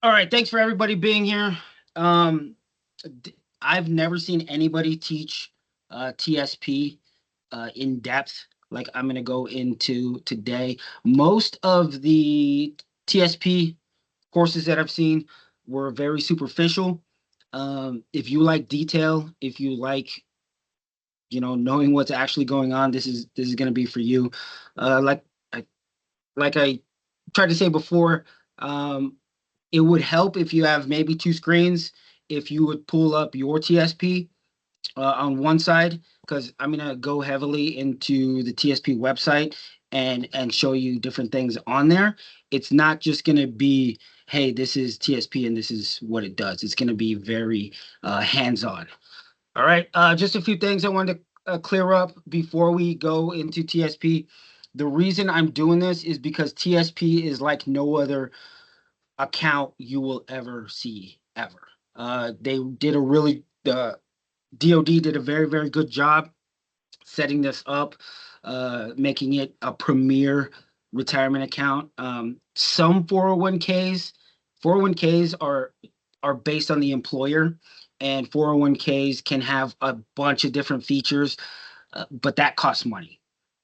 All right, thanks for everybody being here. Um, I've never seen anybody teach TSP in depth like I'm going to go into today. Most of the TSP courses that I've seen were very superficial. If you like detail, if you like, knowing what's actually going on, this is going to be for you. Like I like I tried to say before, um, it would help if you have maybe two screens. If you would pull up your TSP on one side, because I'm gonna go heavily into the TSP website and show you different things on there. It's not just gonna be, hey, this is TSP and this is what it does. It's gonna be very hands-on. All right, just a few things I wanted to clear up before we go into TSP. The reason I'm doing this is because TSP is like no other account you will ever see ever. They did a really the DoD did a very very good job setting this up, making it a premier retirement account. Some 401ks are based on the employer, and 401ks can have a bunch of different features, but that costs money.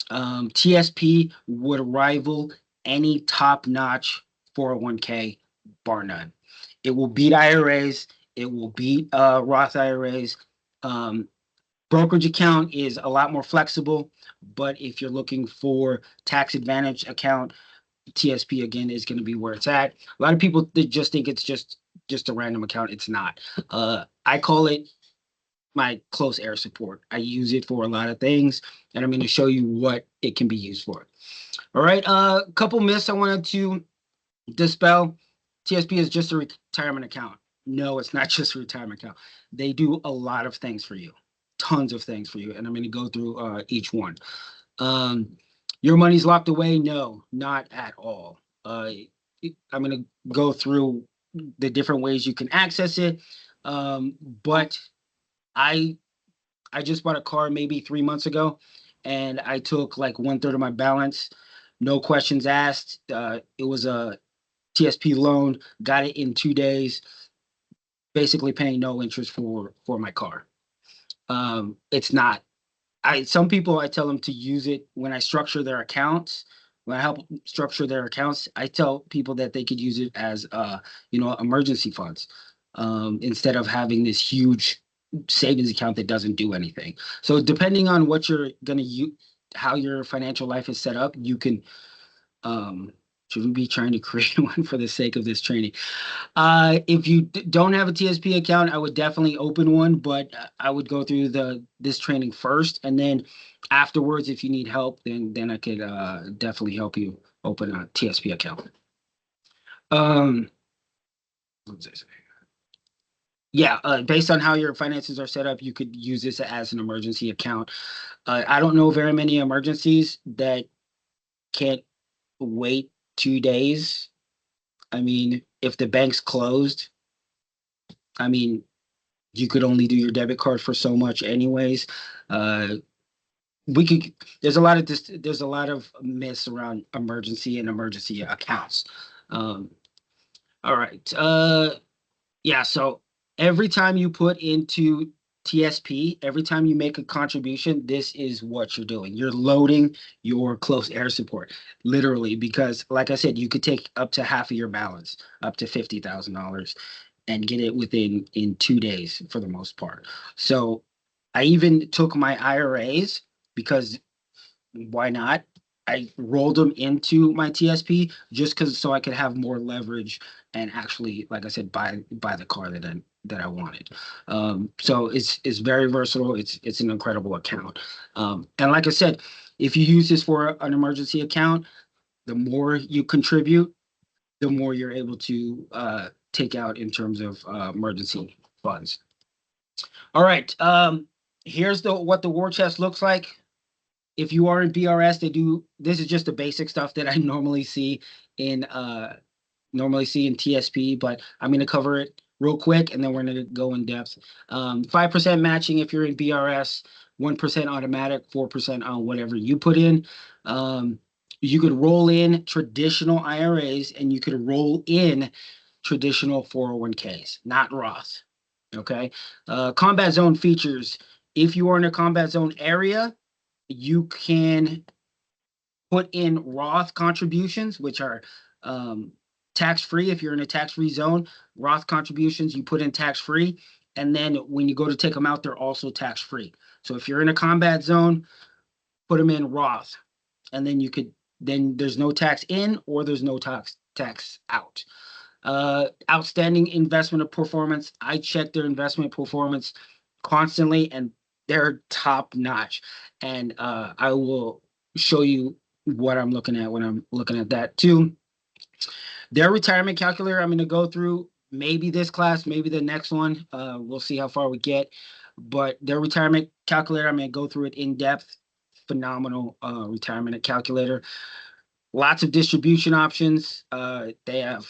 TSP would rival any top-notch 401k, bar none. It will beat IRAs. It will beat Roth IRAs. Um, Brokerage account is a lot more flexible, but if you're looking for tax advantage account, TSP again is going to be where it's at. A lot of people they just think it's just a random account. It's not. I call it my close air support. I use it for a lot of things, and I'm going to show you what it can be used for. All right, a couple myths I wanted to dispel. TSP is just a retirement account. No, it's not just a retirement account. They do a lot of things for you, tons of things for you, and I'm going to go through each one. Um, your money's locked away? No, not at all. I'm going to go through the different ways you can access it, but I I just bought a car maybe 3 months ago, and I took like one third of my balance, no questions asked. It was a TSP loan, got it in 2 days, basically paying no interest for my car. It's not. I Some people I tell them to use it when I structure their accounts. When I help structure their accounts, I tell people that they could use it as emergency funds, instead of having this huge savings account that doesn't do anything. So depending on what you're gonna use, how your financial life is set up, you can um should we be trying to create one for the sake of this training? If you don't have a TSP account, I would definitely open one, but I would go through the this training first, and then afterwards, if you need help, then I could definitely help you open a TSP account. Um, what was I saying? Yeah, based on how your finances are set up, you could use this as an emergency account. I don't know very many emergencies that can't wait 2 days. I mean, if the bank's closed, I mean, you could only do your debit card for so much anyways. Uh, we could there's a lot of myths around emergency accounts. Um, all right. Yeah, so every time you put into TSP, every time you make a contribution, this is what you're doing. You're loading your close air support, literally, because like I said, you could take up to half of your balance, up to $50,000, and get it within in 2 days for the most part. So I even took my IRAs because why not? I rolled them into my TSP just because so I could have more leverage and actually, like I said, buy the car that I wanted. So it's very versatile. It's an incredible account. And like I said, if you use this for an emergency account, the more you contribute, the more you're able to take out in terms of emergency funds. All right. Here's the what the war chest looks like. If you are in BRS, they do this is just the basic stuff that I in normally see in TSP, but I'm going to cover it real quick and then we're going to go in depth. 5% matching if you're in BRS, 1% automatic, 4% on whatever you put in. Um, you could roll in traditional IRAs and you could roll in traditional 401ks, not Roth. Okay. Combat zone features. If you are in a combat zone area, you can put in Roth contributions, which are tax free. If you're in a tax free zone, Roth contributions you put in tax free. And then when you go to take them out, they're also tax free. So if you're in a combat zone, put them in Roth. And then then there's no tax in or there's no tax out. Outstanding investment performance. I check their investment performance constantly, and they're top notch. And I will show you what I'm looking at when I'm looking at that too. Their retirement calculator, I'm going to go through maybe this class, maybe the next one. We'll see how far we get. But their retirement calculator, I'm going to go through it in depth. Phenomenal retirement calculator. Lots of distribution options. They have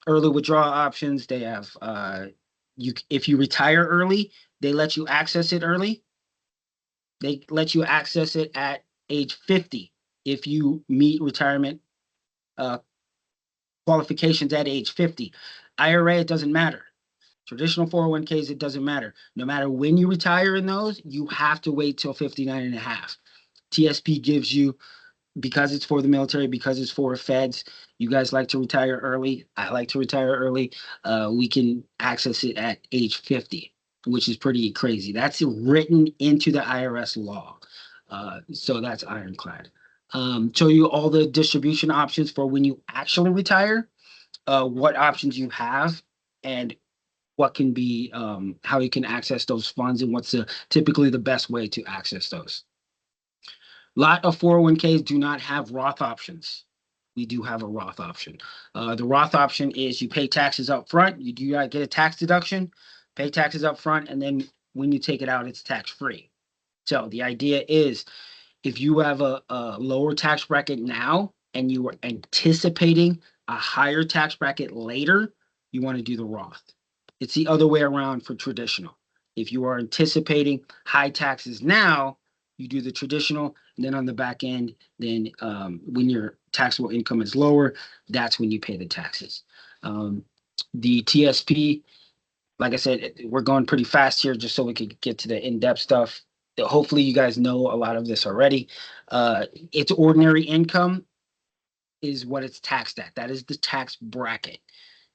early withdrawal options. They have if you retire early, they let you access it early. They let you access it at age 50 if you meet retirement uh, qualifications at age 50. IRA, it doesn't matter. Traditional 401ks, it doesn't matter. No matter when you retire in those, you have to wait till 59 and a half. TSP gives you, because it's for the military, because it's for feds, you guys like to retire early. I like to retire early. We can access it at age 50, which is pretty crazy. That's written into the IRS law. So that's ironclad. Show you all the distribution options for when you actually retire, what options you have, and what can be, how you can access those funds, and what's typically the best way to access those. A lot of 401ks do not have Roth options. We do have a Roth option. The Roth option is you pay taxes up front. You do not get a tax deduction, pay taxes up front, and then when you take it out, it's tax free. So the idea is if you have a lower tax bracket now and you are anticipating a higher tax bracket later, you want to do the Roth. It's the other way around for traditional. If you are anticipating high taxes now, you do the traditional, and then on the back end, then when your taxable income is lower, that's when you pay the taxes. The TSP, like I said, we're going pretty fast here just so we could get to the in-depth stuff. Hopefully you guys know a lot of this already. It's ordinary income is what it's taxed at. That is the tax bracket.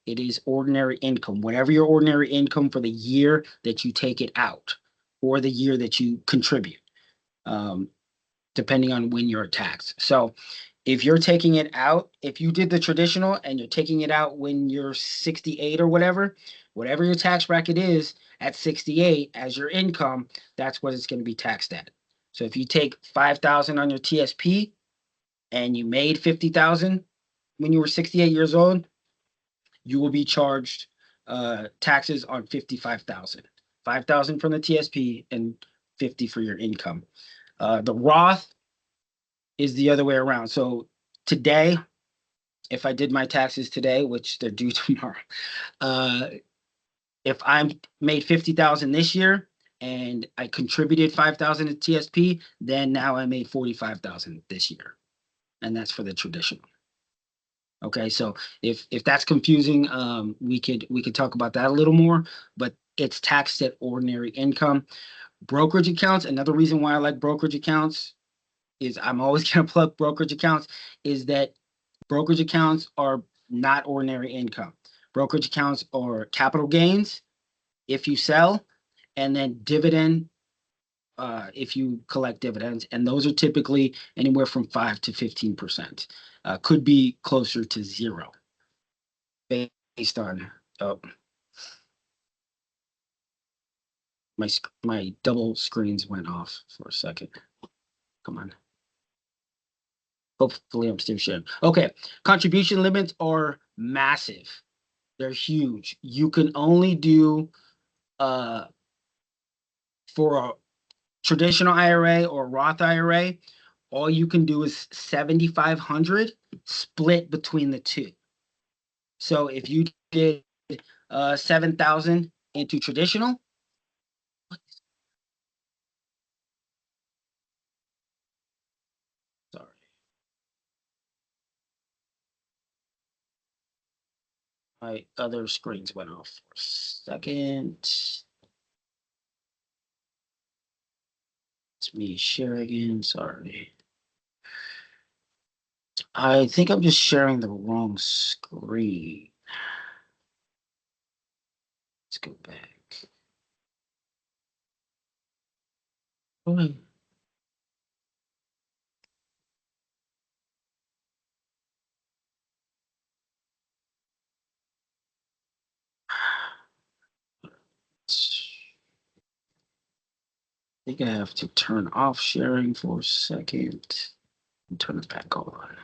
It is ordinary income. Whatever your ordinary income for the year that you take it out or the year that you contribute, depending on when you're taxed. So if you're taking it out, if you did the traditional and you're taking it out when you're 68 or whatever your tax bracket is at 68 as your income, that's what it's going to be taxed at. So if you take 5,000 on your TSP and you made 50,000 when you were 68 years old, you will be charged taxes on 55,000. 5,000 from the TSP and 50 for your income. The Roth is the other way around. So today, if I did my taxes today, which they're due tomorrow, if I'm made 50,000 this year and I contributed 5,000 to TSP, then now I made 45,000 this year, and that's for the traditional. Okay, so if that's confusing, we could talk about that a little more, but it's taxed at ordinary income. Brokerage accounts. Another reason why I like brokerage accounts is I'm always going to plug brokerage accounts. Is that brokerage accounts are not ordinary income. Brokerage accounts are capital gains if you sell, and then dividend if you collect dividends, and those are typically anywhere from 5 to 15%. Could be closer to zero based on my double screens went off for a second. Come on. Hopefully I'm still sharing. Okay, contribution limits are massive. They're huge. You can only do uh for a traditional IRA or Roth IRA, all you can do is 7,500 split between the two. So if you did 7,000 into traditional, sorry. My other screens went off for a second. It's me sharing again. Sorry. I think I'm just sharing the wrong screen. Let's go back. Oh, I think I have to turn off sharing for a second and turn it back on.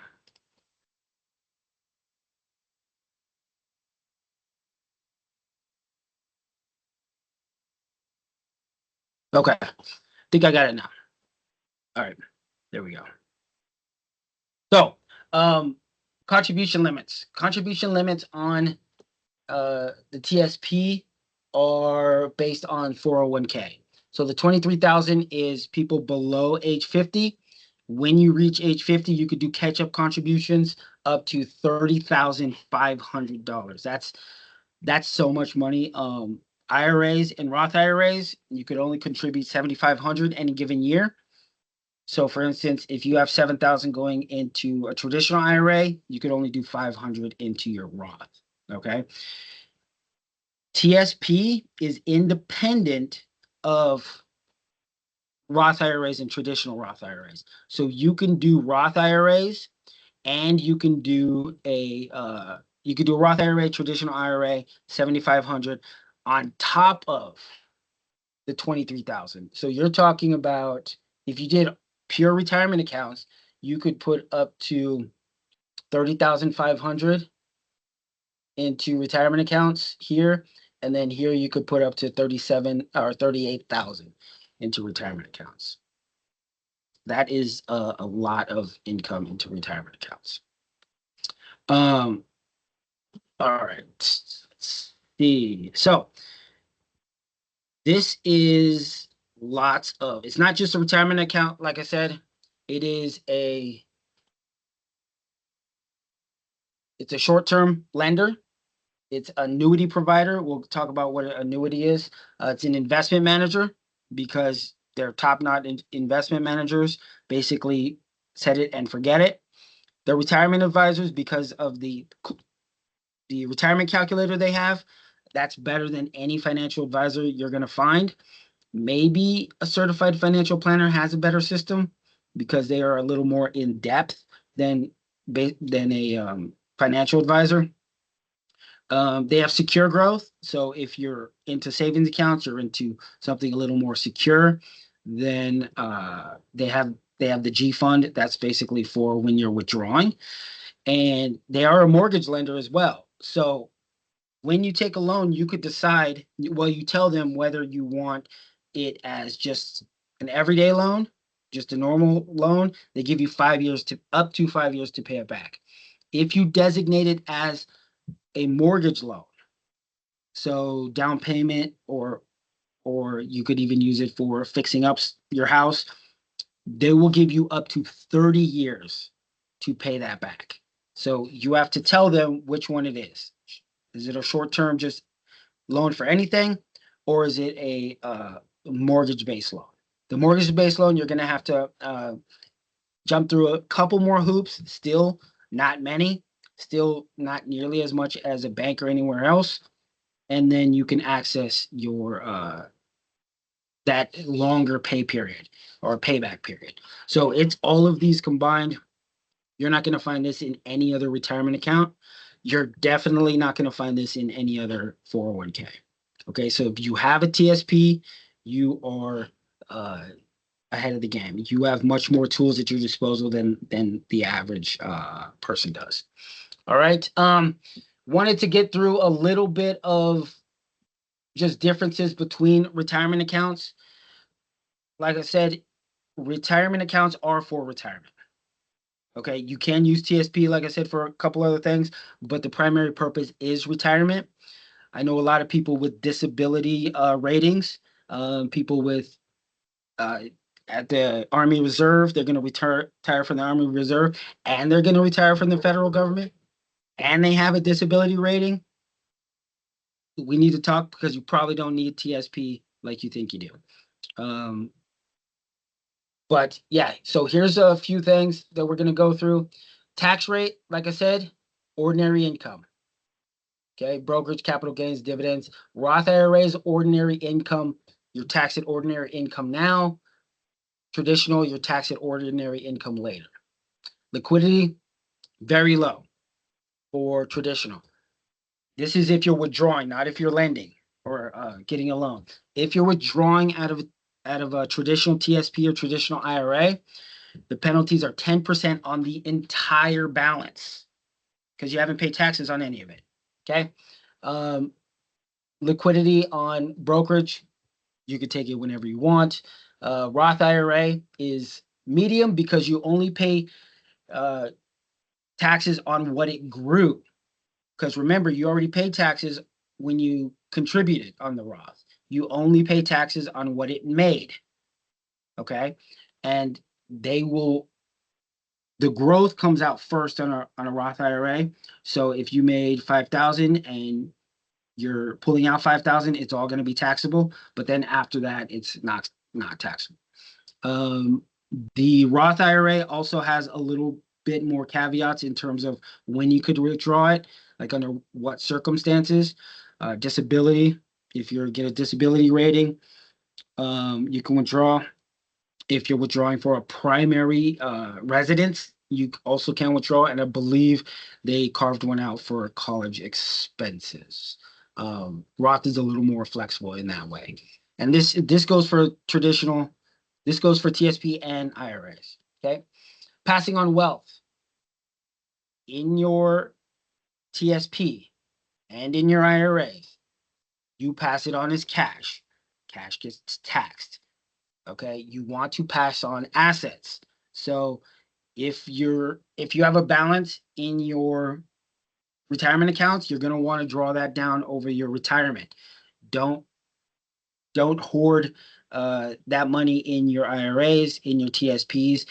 Okay, I think I got it now. All right, there we go. So, um, contribution limits. Contribution limits on the TSP are based on 401k. So the 23,000 is people below age 50. When you reach age 50, you could do catch-up contributions up to $30,500. That's so much money. IRAs and Roth IRAs, you could only contribute 7,500 any given year. So for instance, if you have 7,000 going into a traditional IRA, you could only do 500 into your Roth. Okay. TSP is independent of Roth IRAs and traditional Roth IRAs. So you can do Roth IRAs and you could do a Roth IRA, traditional IRA, 7,500 on top of the 23,000. So you're talking about if you did pure retirement accounts, you could put up to 30,500 into retirement accounts here, and then here you could put up to 37 or 38,000 into retirement accounts. That is a lot of income into retirement accounts. Um, all right. Let's see. So this is lots of. It's not just a retirement account, like I said. It is a. It's a short-term lender. It's annuity provider. We'll talk about what an annuity is. It's an investment manager because they're top-notch investment managers. Basically, set it and forget it. They're retirement advisors because of the retirement calculator they have. That's better than any financial advisor you're going to find. Maybe a certified financial planner has a better system because they are a little more in depth than a financial advisor. They have secure growth. So if you're into savings accounts or into something a little more secure, then they have the G fund. That's basically for when you're withdrawing, and they are a mortgage lender as well. So when you take a loan, you could decide. Well, you tell them whether you want it as just an everyday loan, just a normal loan. They give you 5 years to up to 5 years to pay it back. If you designate it as a mortgage loan, so down payment or you could even use it for fixing up your house, they will give you up to 30 years to pay that back. So you have to tell them which one it is. Is it a short-term just loan for anything, or is it a mortgage-based loan? The mortgage-based loan, you're going to have to jump through a couple more hoops, still not many, still not nearly as much as a bank or anywhere else. And then you can access your that longer pay period or payback period. So it's all of these combined. You're not going to find this in any other retirement account. You're definitely not going to find this in any other 401k. Okay, so if you have a TSP, you are ahead of the game. You have much more tools at your disposal than the average person does. All right. Wanted to get through a little bit of just differences between retirement accounts. Like I said, retirement accounts are for retirement. Okay, you can use TSP, like I said, for a couple other things, but the primary purpose is retirement. I know a lot of people with disability ratings, people with uh, at the Army Reserve, they're going to retire from the Army Reserve, and they're going to retire from the federal government, and they have a disability rating. we need to talk because you probably don't need TSP like you think you do. But yeah, so here's a few things that we're going to go through. Tax rate, like I said, ordinary income. Okay, brokerage, capital gains, dividends. Roth IRAs, ordinary income. You're taxed at ordinary income now. Traditional, you're taxed at ordinary income later. Liquidity, very low for traditional. This is if you're withdrawing, not if you're lending or getting a loan. If you're withdrawing out of a traditional TSP or traditional IRA, the penalties are 10% on the entire balance because you haven't paid taxes on any of it. Okay. Liquidity on brokerage, you could take it whenever you want. Roth IRA is medium because you only pay taxes on what it grew. Because remember, you already paid taxes when you contributed on the Roth. You only pay taxes on what it made. Okay. And they will, the growth comes out first on a Roth IRA. So if you made 5,000 and you're pulling out 5,000, it's all going to be taxable. But then after that, it's not taxable. The Roth IRA also has a little bit more caveats in terms of when you could withdraw it, like under what circumstances. Disability, if you get a disability rating, you can withdraw. If you're withdrawing for a primary residence, you also can withdraw. And I believe they carved one out for college expenses. Roth is a little more flexible in that way. And this goes for traditional, this goes for TSP and IRAs. Okay. Passing on wealth in your TSP and in your IRAs, you pass it on as cash. Cash gets taxed. Okay. You want to pass on assets. So if you have a balance in your retirement accounts, you're going to want to draw that down over your retirement. Don't hoard that money in your IRAs, in your TSPs.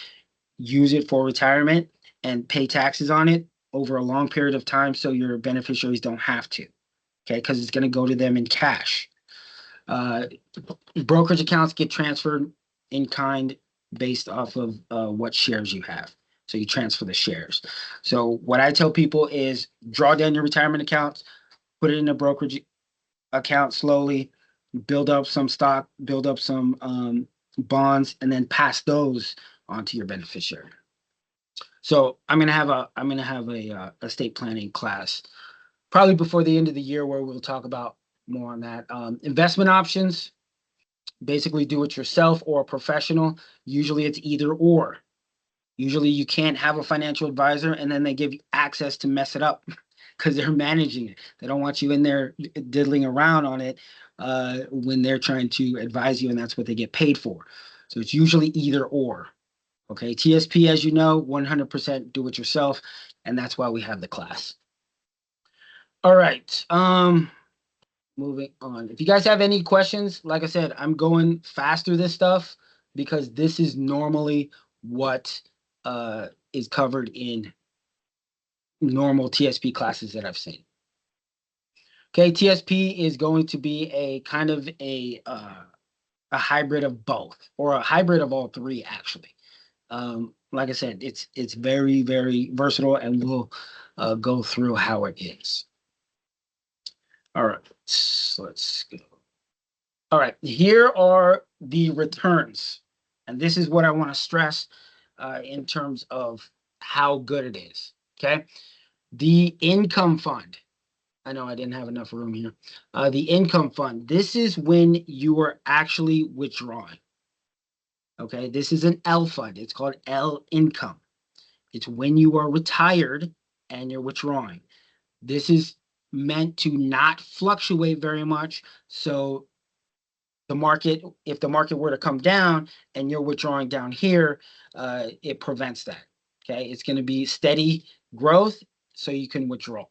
Use it for retirement and pay taxes on it over a long period of time so your beneficiaries don't have to. Okay, because it's going to go to them in cash. Brokerage accounts get transferred in kind based off of what shares you have. So you transfer the shares. So what I tell people is draw down your retirement accounts, put it in a brokerage account slowly, build up some stock, build up some bonds, and then pass those on to your beneficiary. So I'm gonna have a estate planning class probably before the end of the year where we'll talk about more on that. Investment options, basically do it yourself or a professional. Usually it's either or. Usually you can't have a financial advisor and then they give you access to mess it up because they're managing it. They don't want you in there diddling around on it when they're trying to advise you, and that's what they get paid for. So it's usually either or. Okay, TSP, as you know, 100% do it yourself, and that's why we have the class. All right. Moving on. If you guys have any questions, like I said, I'm going fast through this stuff because this is normally what is covered in normal TSP classes that I've seen. Okay, TSP is going to be a kind of a hybrid of both, or a hybrid of all three, actually. Like I said, it's very, very versatile, and we'll go through how it is. All right, so let's go. All right, here are the returns. And this is what I want to stress in terms of how good it is. Okay. The income fund. I know I didn't have enough room here. The income fund. This is when you are actually withdrawing. Okay. This is an L fund. It's called L income. It's when you are retired and you're withdrawing. This is meant to not fluctuate very much. So the market, if the market were to come down and you're withdrawing down here, it prevents that. Okay. It's going to be steady growth so you can withdraw.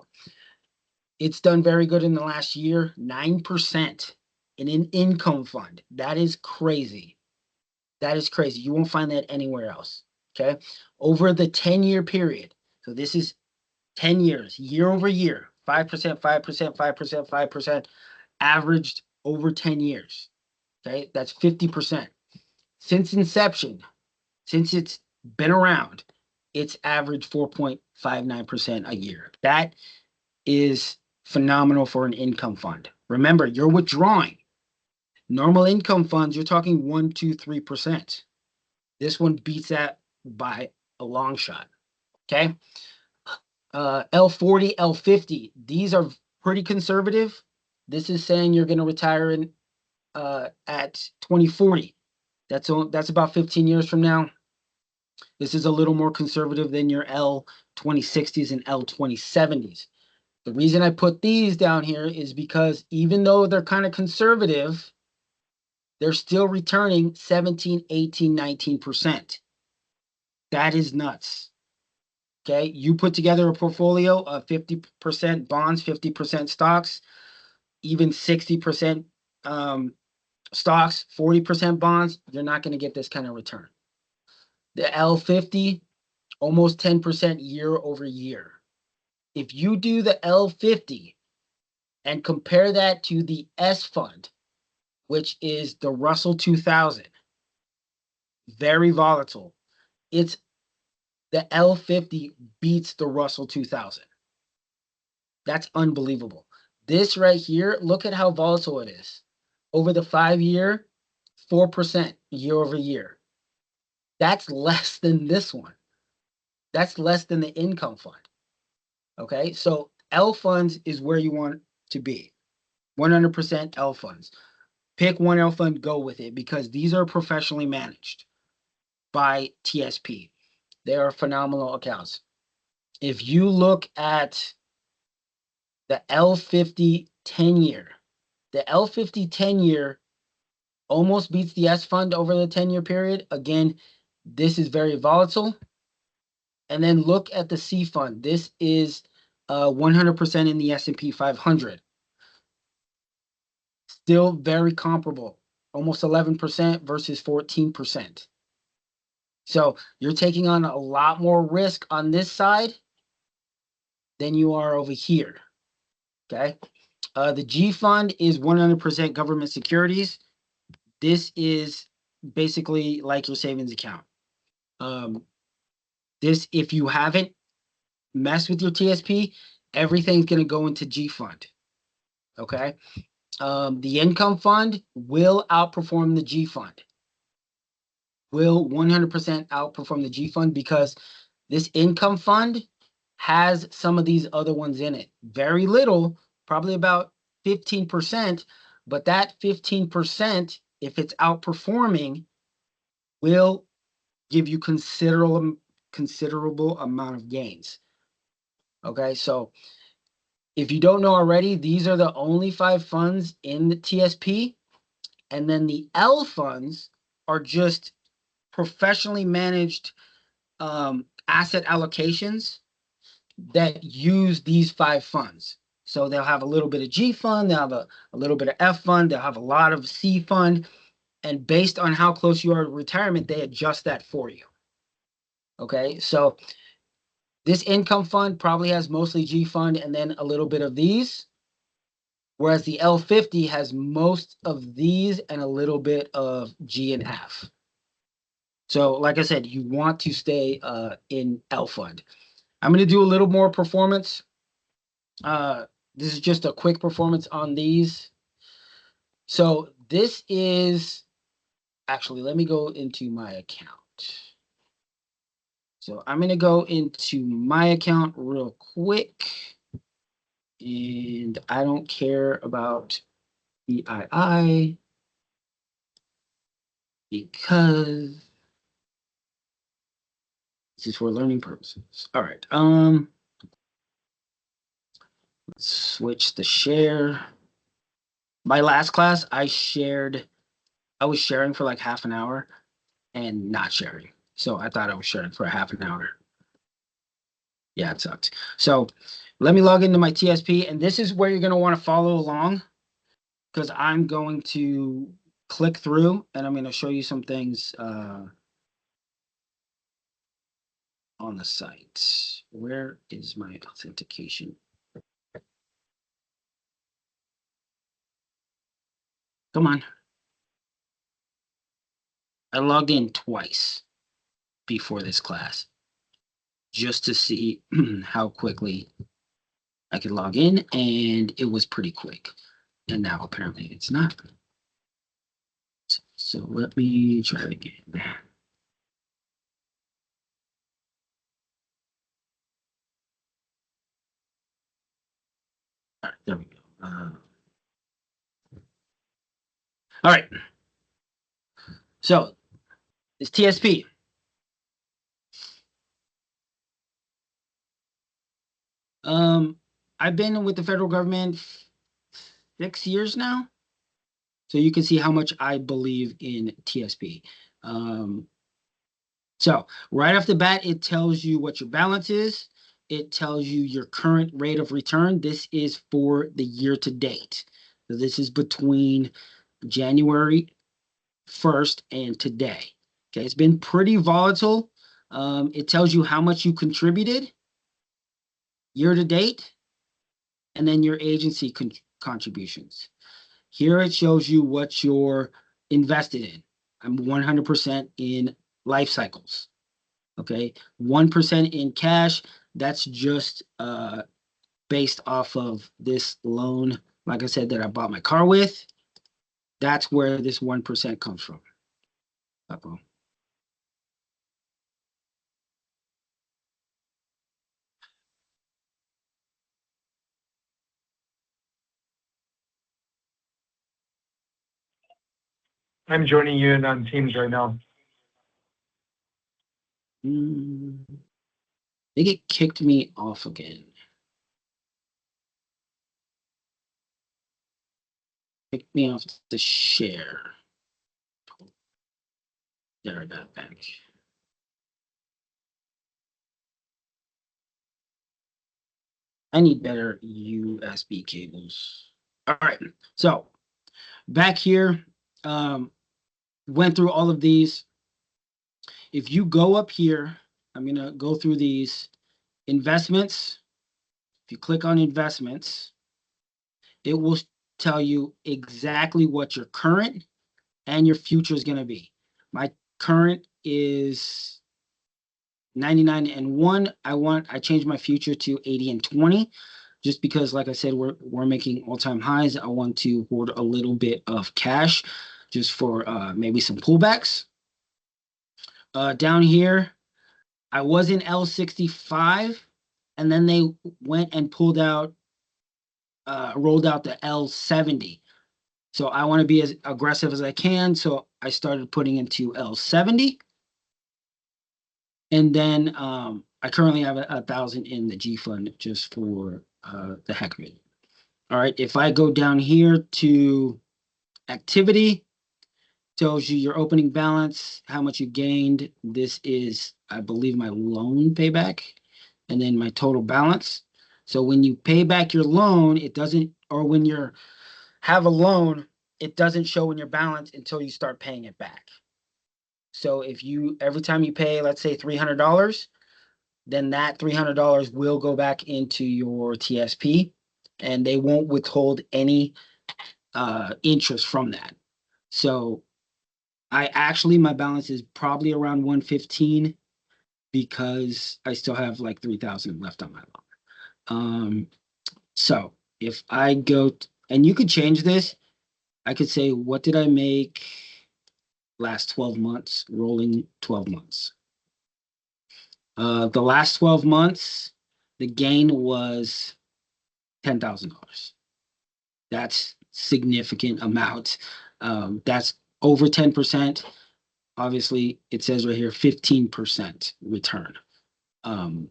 It's done very good in the last year, 9% in an income fund. That is crazy. That is crazy. You won't find that anywhere else. Okay. Over the 10-year period. So this is 10 years, year over year, 5%, 5%, 5%, 5%, averaged over 10 years. Okay, that's 50%. Since inception, since it's been around, it's averaged 4.59% a year. That is phenomenal for an income fund. Remember, you're withdrawing. Normal income funds, you're talking 1, 2, 3%. This one beats that by a long shot. Okay. L40, L50, these are pretty conservative. This is saying you're going to retire in at 2040. That's about 15 years from now. This is a little more conservative than your L2060s and L2070s. The reason I put these down here is because even though they're kind of conservative, they're still returning 17, 18, 19%. That is nuts. Okay, you put together a portfolio of 50% bonds, 50% stocks, even 60% stocks, 40% bonds, you're not going to get this kind of return. The L50, almost 10% year over year. If you do the L50 and compare that to the S fund, which is the Russell 2000, very volatile. It's the L50 beats the Russell 2000. That's unbelievable. This right here, look at how volatile it is. Over the 5-year, 4% year over year. That's less than this one. That's less than the income fund. Okay, so L funds is where you want to be. 100% L funds. Pick one L fund, go with it, because these are professionally managed by TSP. They are phenomenal accounts. If you look at the L50 10-year, the L50 10-year almost beats the S fund over the 10-year period. Again, this is very volatile. And then look at the C fund. This is 100% in the S&P 500. Still very comparable, almost 11% versus 14%. So you're taking on a lot more risk on this side than you are over here. Okay. The G fund is 100% government securities. This is basically like your savings account. This, if you haven't messed with your TSP, everything's going to go into G fund. Okay. The income fund will outperform the G fund. Will 100% outperform the G fund because this income fund has some of these other ones in it. Very little, probably about 15%, but that 15%, if it's outperforming, will give you considerable amount of gains. Okay, so if you don't know already, these are the only 5 funds in the TSP, and then the L funds are just professionally managed asset allocations that use these 5 funds. So they'll have a little bit of G fund, they'll have a little bit of F fund, they'll have a lot of C fund, and based on how close you are to retirement, they adjust that for you. Okay, so this income fund probably has mostly G fund and then a little bit of these, whereas the L50 has most of these and a little bit of G and F. So like I said, you want to stay in L fund. I'm going to do a little more performance. This is just a quick performance on these. So this is, actually, let me go into my account. So I'm going to go into my account real quick. And I don't care about BII because this is for learning purposes. All right. Let's switch the share. My last class, I was sharing for like half an hour and not sharing. So I thought I was sharing for a half an hour. Yeah, it sucked. So let me log into my TSP, and this is where you're going to want to follow along because I'm going to click through and I'm going to show you some things on the site. Where is my authentication? Come on. I logged in twice before this class just to see how quickly I could log in, and it was pretty quick. And now apparently it's not. So let me try it again. All right, there we go. All right. So it's TSP. I've been with the federal government 6 years now. So you can see how much I believe in TSP. Um, so right off the bat, it tells you what your balance is. It tells you your current rate of return. This is for the year to date. So this is between January 1st and today. Okay, it's been pretty volatile. It tells you how much you contributed year to date, and then your agency contributions. Here it shows you what you're invested in. I'm 100% in life cycles. Okay, 1% in cash. That's just based off of this loan, like I said, that I bought my car with. That's where this 1% comes from. Uh-oh. I'm joining you in on Teams right now. I think it kicked me off again. Kicked me off the share. There, I got it back. I need better USB cables. All right, so back here, went through all of these. If you go up here, I'm going to go through these investments. If you click on investments, it will tell you exactly what your current and your future is going to be. My current is 99 and 1. I changed my future to 80 and 20 just because, like I said, we're making all-time highs. I want to hoard a little bit of cash just for maybe some pullbacks. Down here, I was in L65, and then they went and rolled out the L70. So I want to be as aggressive as I can. So I started putting into L70. And then I currently have 1,000 in the G fund just for the heck of it. All right. If I go down here to activity, tells you your opening balance, how much you gained. This is, I believe, my loan payback, and then my total balance. So when you pay back your loan, it doesn't, or when you have a loan, it doesn't show in your balance until you start paying it back. So if you, every time you pay, let's say $300, then that $300 will go back into your TSP, and they won't withhold any interest from that. So my balance is probably around 115 because I still have like 3,000 left on my loan. So if I go, and you could change this, I could say, what did I make last 12 months, rolling 12 months? The last 12 months, the gain was $10,000. That's significant amount. That's over 10%. Obviously, it says right here 15% return in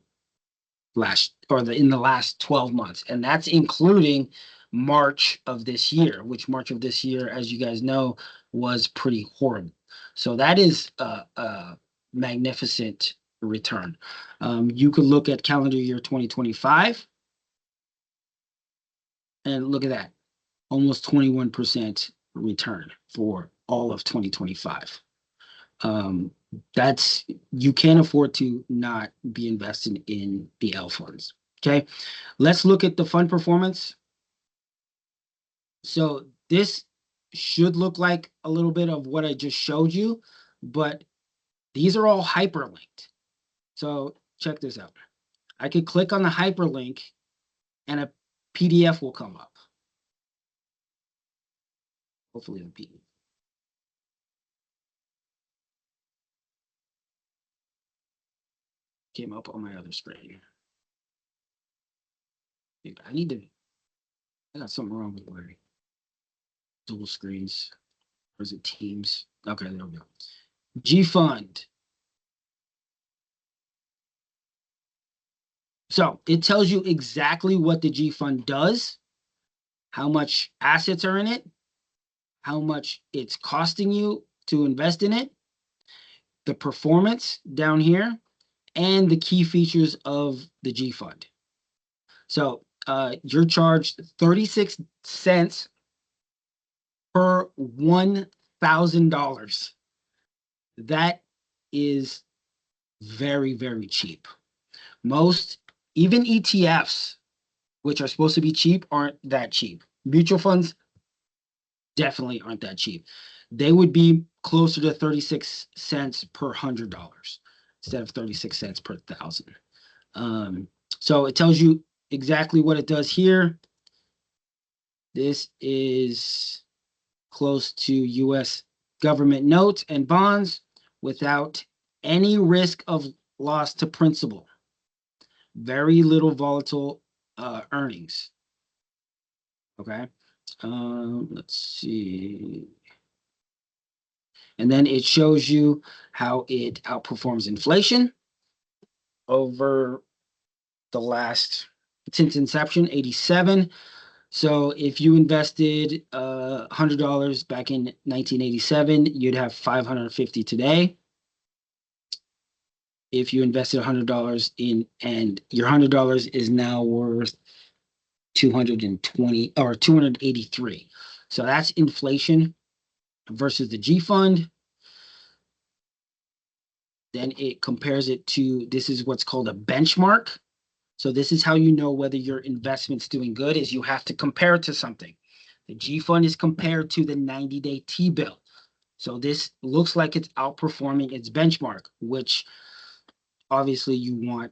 the last 12 months, and that's including March of this year, which March of this year, as you guys know, was pretty horrible. So that is a magnificent return. You could look at calendar year 2025 and look at that, almost 21% return for all of 2025. That's, you can't afford to not be invested in the L funds. Okay, let's look at the fund performance. So this should look like a little bit of what I just showed you, but these are all hyperlinked. So check this out. I could click on the hyperlink and a PDF will come up. Hopefully the PDF came up on my other screen. I got something wrong with my dual screens. Or is it Teams? Okay, there we go. G Fund. So it tells you exactly what the G Fund does, how much assets are in it, how much it's costing you to invest in it, the performance down here, and the key features of the G Fund. So you're charged 36 cents per $1,000. That is very, very cheap. Most, even ETFs, which are supposed to be cheap, aren't that cheap. Mutual funds definitely aren't that cheap. They would be closer to 36 cents per $100 instead of 36 cents per 1,000. So it tells you exactly what it does here. This is close to US government notes and bonds without any risk of loss to principal. Very little volatile earnings. Okay. Let's see. And then it shows you how it outperforms inflation over the last, since inception, 87. So if you invested $100 back in 1987, you'd have 550 today. If you invested $100 in, and your $100 is now worth 220 or 283. So that's inflation versus the G Fund. Then it compares it to, this is what's called a benchmark. So this is how you know whether your investment's doing good, is you have to compare it to something. The G Fund is compared to the 90-day T-bill. So this looks like it's outperforming its benchmark, which obviously you want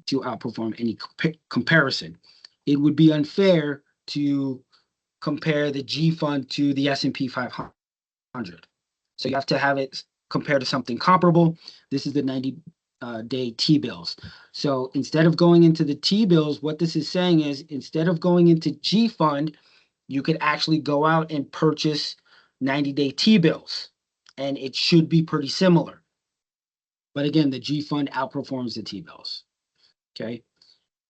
to outperform any comparison. It would be unfair to compare the G Fund to the S&P 500. So you have to have it compared to something comparable. This is the 90-day T-bills. So instead of going into the T-bills, what this is saying is, instead of going into G Fund, you could actually go out and purchase 90-day T-bills, and it should be pretty similar. But again, the G Fund outperforms the T-bills. Okay.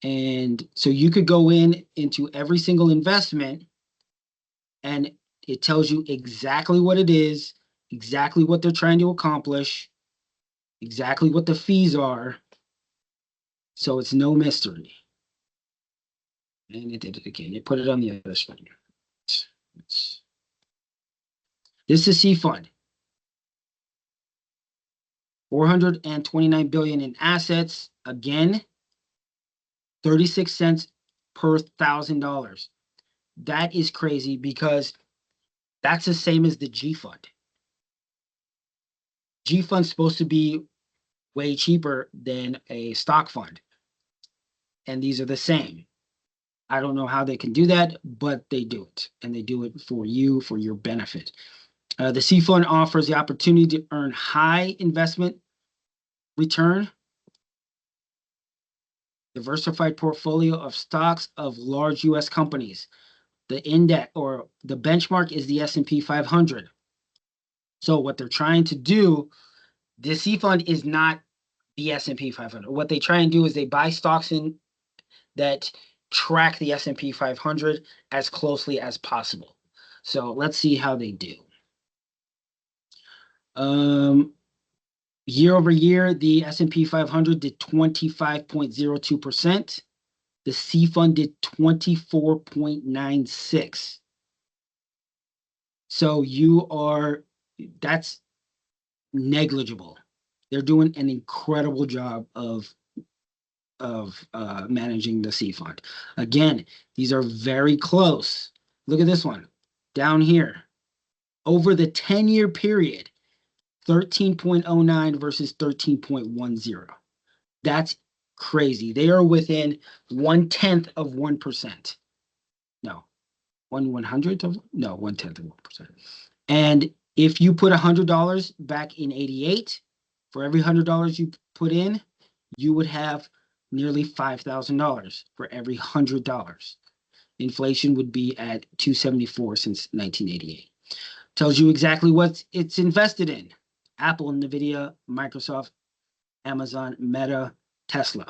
And so you could go into every single investment, and it tells you exactly what it is, exactly what they're trying to accomplish, exactly what the fees are. So it's no mystery. And it did it again. It put it on the other screen. This is C Fund. 429 billion in assets. Again, 36 cents per $1,000. That is crazy, because that's the same as the G Fund. G Fund's supposed to be way cheaper than a stock fund, and these are the same. I don't know how they can do that, but they do it, and they do it for you, for your benefit. The C Fund offers the opportunity to earn high investment return, diversified portfolio of stocks of large U.S. companies. The index, or the benchmark, is the S&P 500. So what they're trying to do, the C Fund is not the S&P 500. What they try and do is they buy stocks in that track the S&P 500 as closely as possible. So let's see how they do. Year over year, the S&P 500 did 25.02%. The C Fund did 24.96. So that's negligible. They're doing an incredible job of managing the C Fund. Again, these are very close. Look at this one down here. Over the 10-year period, 13.09 versus 13.10. That's crazy. They are within 1/10 of 1%. No, 1/100th of, no, 1/10 of 1%. And if you put $100 back in 88, for every $100 you put in, you would have nearly $5,000 for every $100. Inflation would be at 274 since 1988. Tells you exactly what it's invested in. Apple, Nvidia, Microsoft, Amazon, Meta, Tesla.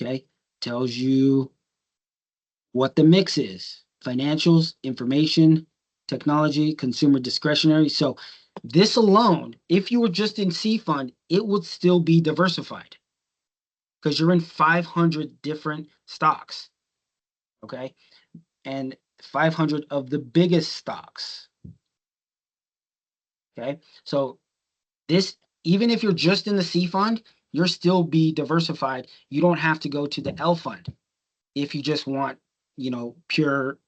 Okay. Tells you what the mix is: financials, information, technology, consumer discretionary. So this alone, if you were just in C fund, it would still be diversified because you're in 500 different stocks. Okay. And 500 of the biggest stocks. Okay. So this, even if you're just in the C fund, you'll still be diversified. You don't have to go to the L fund if you just want, pure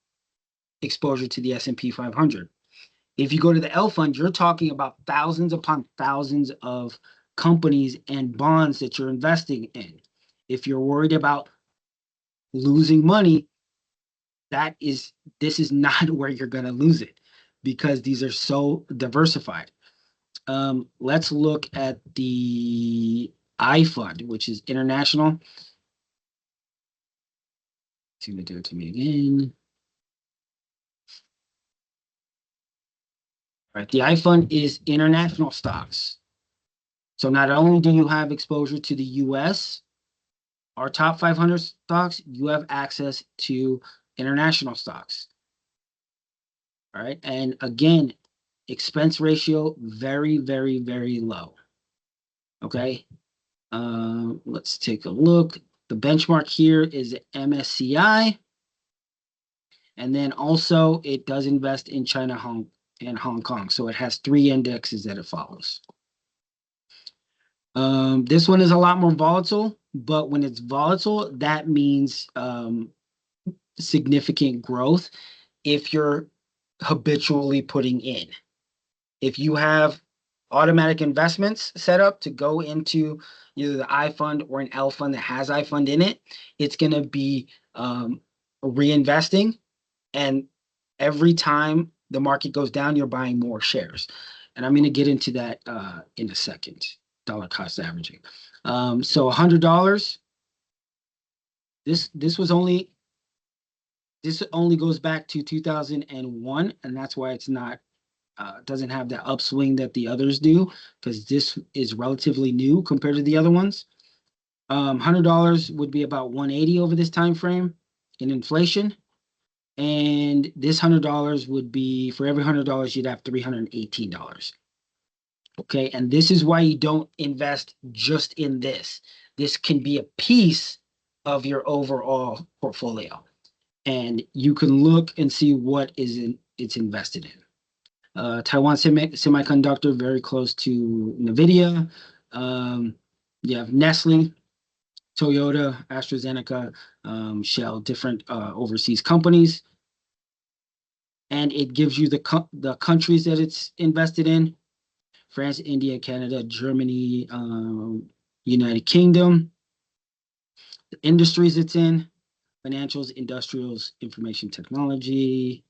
exposure to the S&P 500. If you go to the L fund, you're talking about thousands upon thousands of companies and bonds that you're investing in. If you're worried about losing money, this is not where you're going to lose it because these are so diversified. Let's look at the I fund, which is international. It's going to do it to me again. All right, the I fund is international stocks. So not only do you have exposure to the US, our top 500 stocks, you have access to international stocks. All right. And again, expense ratio, very, very, very low. Okay. Let's take a look. The benchmark here is MSCI. And then also it does invest in China, and Hong Kong. So it has 3 indexes that it follows. This one is a lot more volatile, but when it's volatile, that means significant growth if you're habitually putting in. If you have automatic investments set up to go into either the I fund or an L fund that has I fund in it, it's going to be reinvesting. And every time the market goes down, you're buying more shares. And I'm going to get into that in a second. Dollar cost averaging. So $100. This only goes back to 2001, and that's why it's not doesn't have that upswing that the others do, because this is relatively new compared to the other ones. $100 would be about 180 over this time frame in inflation, and this $100 would be, for every $100 you'd have $318. Okay, and this is why you don't invest just in this. This can be a piece of your overall portfolio, and you can look and see what it's invested in. Taiwan Semiconductor, very close to NVIDIA. You have Nestle, Toyota, AstraZeneca, Shell, different overseas companies. And it gives you the countries that it's invested in: France, India, Canada, Germany, United Kingdom, the industries it's in: financials, industrials, information technology.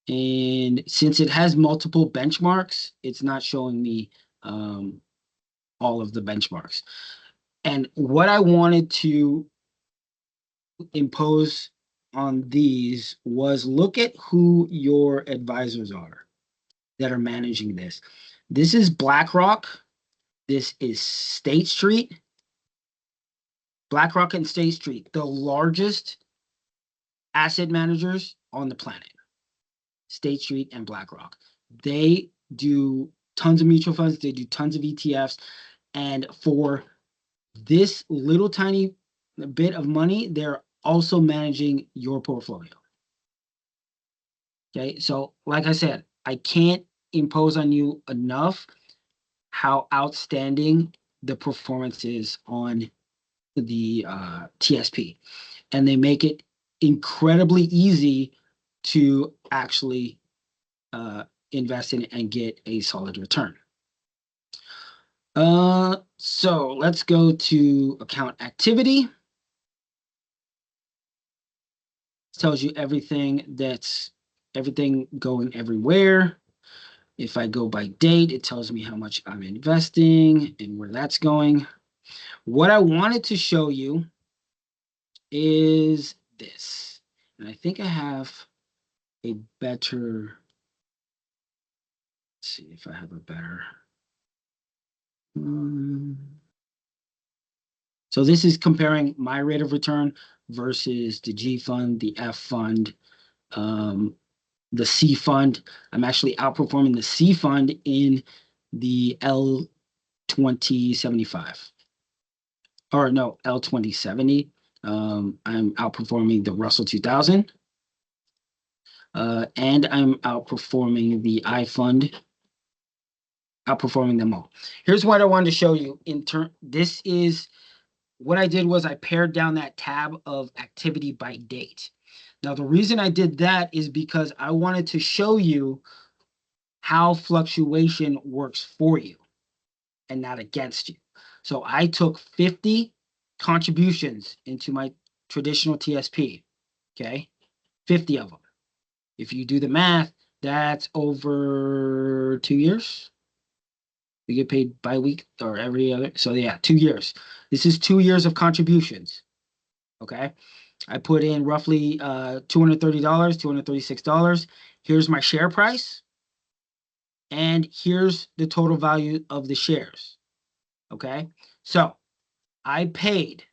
And since it has multiple benchmarks, it's not showing me all of the benchmarks. And what I wanted to impose on these was look at who your advisors are that are managing this. This is BlackRock. This is State Street. BlackRock and State Street, the largest asset managers on the planet. State Street and BlackRock. They do tons of mutual funds. They do tons of ETFs. And for this little tiny bit of money, they're also managing your portfolio. Okay, so like I said, I can't impose on you enough how outstanding the performance is on the TSP. And they make it incredibly easy to actually invest in and get a solid return. So let's go to account activity. It tells you everything going everywhere. If I go by date, it tells me how much I'm investing and where that's going. What I wanted to show you is this. And I think I have a better, let's see if I have a better. So this is comparing my rate of return versus the G fund, the F fund, the C fund. I'm actually outperforming the C fund in the L2075. Or no, L2070. I'm outperforming the Russell 2000. And I'm outperforming the I fund, outperforming them all. Here's what I wanted to show you. This is what I did was I pared down that tab of activity by date. Now, the reason I did that is because I wanted to show you how fluctuation works for you and not against you. So I took 50 contributions into my traditional TSP, okay? 50 of them. If you do the math, that's over 2 years. We get paid bi-week or every other. So yeah, 2 years. This is 2 years of contributions, okay? I put in roughly $230, $236. Here's my share price. And here's the total value of the shares. Okay. So I paid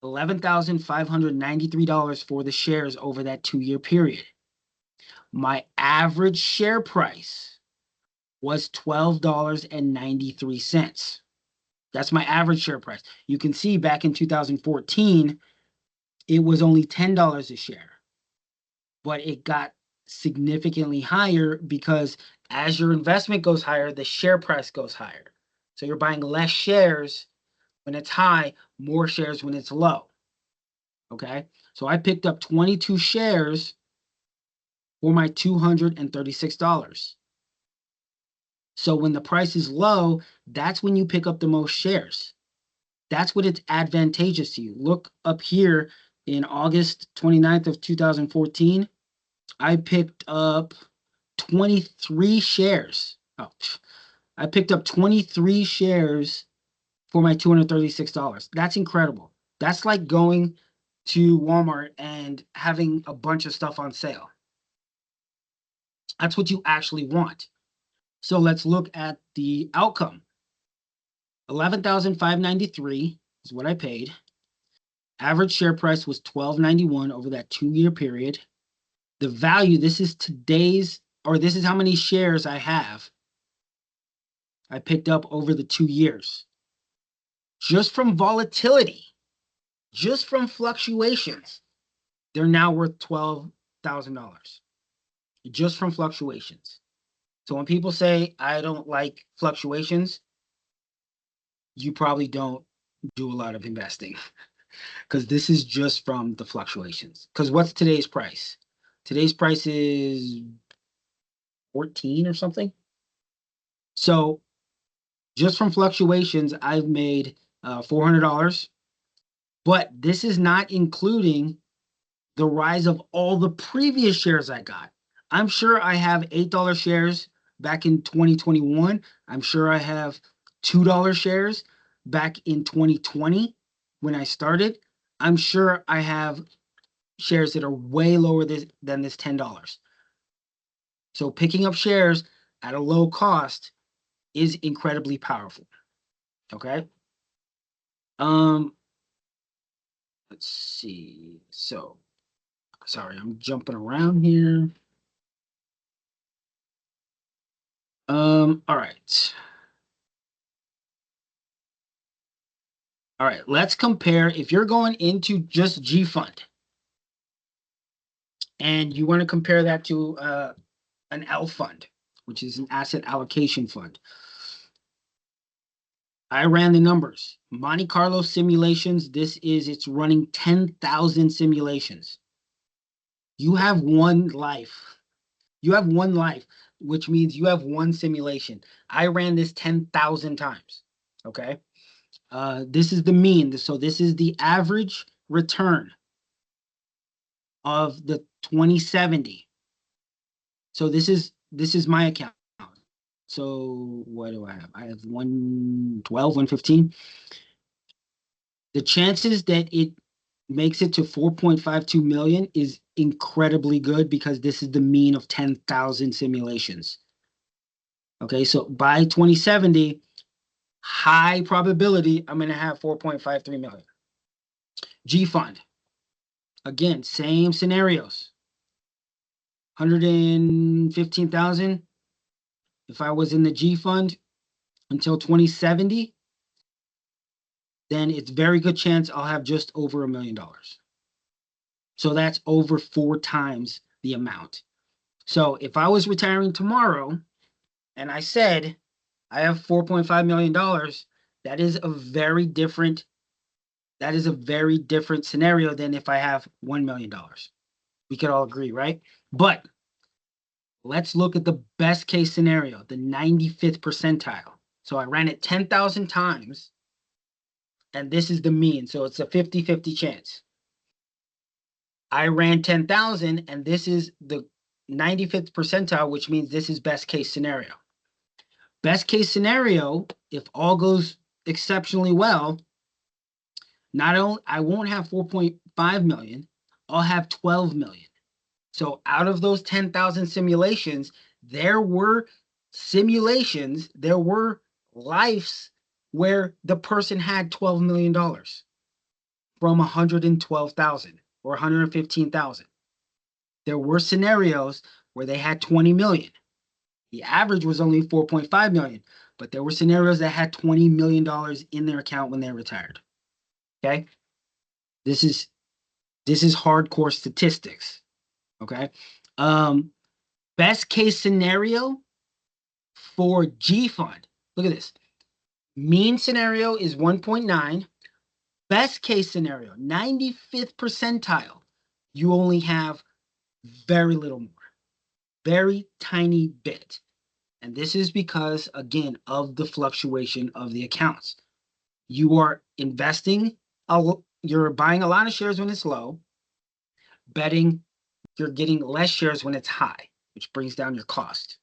$11,593 for the shares over that 2-year period. My average share price was $12.93. That's my average share price. You can see back in 2014, it was only $10 a share, but it got significantly higher because as your investment goes higher, the share price goes higher. So you're buying less shares when it's high, more shares when it's low. Okay. So I picked up 22 shares for my $236. So when the price is low, that's when you pick up the most shares. That's what it's advantageous to you. Look up here in August 29th of 2014. I picked up 23 shares. I picked up 23 shares for my $236. That's incredible. That's like going to Walmart and having a bunch of stuff on sale. That's what you actually want. So let's look at the outcome. $11,593 is what I paid. Average share price was $12.91 over that 2-year period. The value, this is how many shares I have. I picked up over the 2 years. Just from volatility, just from fluctuations, they're now worth $12,000. Just from fluctuations. So when people say, I don't like fluctuations, you probably don't do a lot of investing because this is just from the fluctuations. Because what's today's price? Today's price is 14 or something. So just from fluctuations, I've made $400. But this is not including the rise of all the previous shares I got. I'm sure I have $8 shares back in 2021. I'm sure I have $2 shares back in 2020 when I started. I'm sure I have shares that are way lower than this $10. So picking up shares at a low cost is incredibly powerful. Okay. Let's see. So, sorry, I'm jumping around here. All right. All right, let's compare. If you're going into just G Fund and you want to compare that to an L fund, which is an asset allocation fund, I ran the numbers. Monte Carlo simulations, it's running 10,000 simulations. You have one life. You have one life. which means you have one simulation. I ran this 10,000 times. Okay. This is the mean. So this is the average return of the 2070. So this is my account. So what do I have? I have 112, 115. The chances that it makes it to 4.52 million is incredibly good because this is the mean of 10,000 simulations. Okay, so by 2070, high probability I'm going to have 4.53 million. G fund. Again, same scenarios. 115,000. If I was in the G fund until 2070, then it's very good chance I'll have just over $1 million. So that's over 4 times the amount. So if I was retiring tomorrow and I said I have $4.5 million, that is a very different scenario than if I have $1 million. We could all agree, right? But let's look at the best case scenario, the 95th percentile. So I ran it 10,000 times, and this is the mean. So it's a 50-50 chance. I ran 10,000, and this is the 95th percentile, which means this is best case scenario. Best case scenario, if all goes exceptionally well, not only I won't have 4.5 million, I'll have 12 million. So out of those 10,000 simulations, there were lives where the person had $12 million from 112,000 or 115,000. There were scenarios where they had 20 million. The average was only 4.5 million, but there were scenarios that had $20 million in their account when they retired. Okay? This is hardcore statistics. Okay? Best case scenario for G fund. Look at this. Mean scenario is 1.9. Best case scenario, 95th percentile, you only have very little more, very tiny bit. And this is because, again, of the fluctuation of the accounts. You are investing, you're buying a lot of shares when it's low, betting you're getting less shares when it's high, which brings down your cost.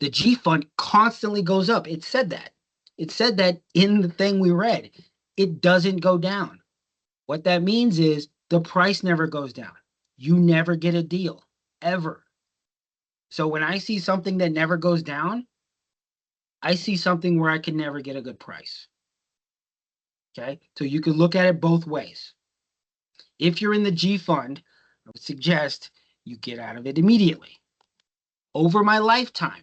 The G fund constantly goes up. It said that. It said that in the thing we read. It doesn't go down. What that means is the price never goes down. You never get a deal, ever. So when I see something that never goes down, I see something where I can never get a good price. Okay? So you can look at it both ways. If you're in the G fund, I would suggest you get out of it immediately. Over my lifetime,